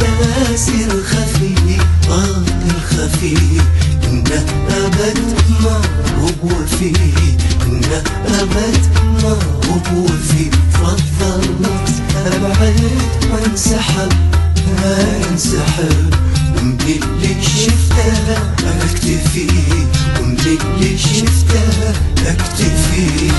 إحساسي الخفي الخفي إنه أبد ما هو فيه، إنه أبد ما هو فيه. فضلت أبعد وانسحب انسحب، ومن اللي شفته أكتفي، ومن اللي شفته أكتفي.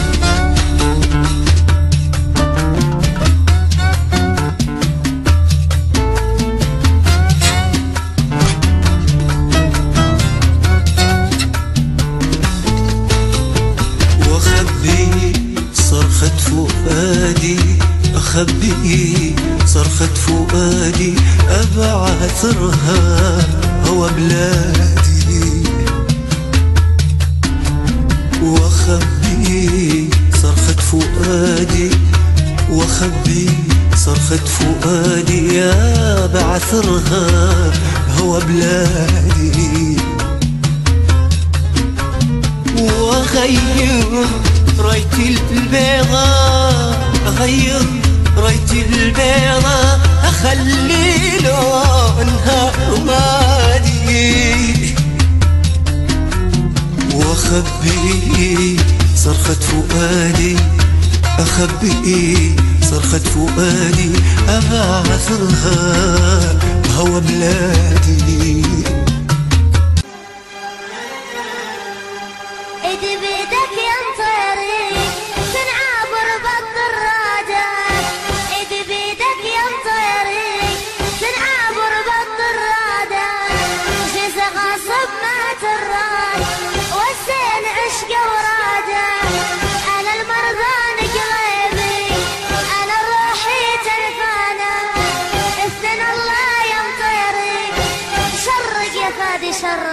صرخة فؤادي أخبي صرخة فؤادي، أبعثرها هو بلادي. وأخبي صرخة فؤادي، وأخبي صرخة فؤادي، أبعثرها هو بلادي. وأغير رايتي البيضاء، أغير رايتي البيضاء، أخلي لونها رمادي. وأخبي صرخة فؤادي، أخبي صرخة فؤادي، أبعثرها هو بلادي. ايدي بيدك يا مطيري تنعبر بالطرادة، ايدي بيدك يا مطيري تنعبر بالطرادة. جزء غاصب ما تراد والزين عشق ورادة. انا المرضان قلبي انا روحي تنفانة. اذن الله يا مطيري شرق يا فادي شرق.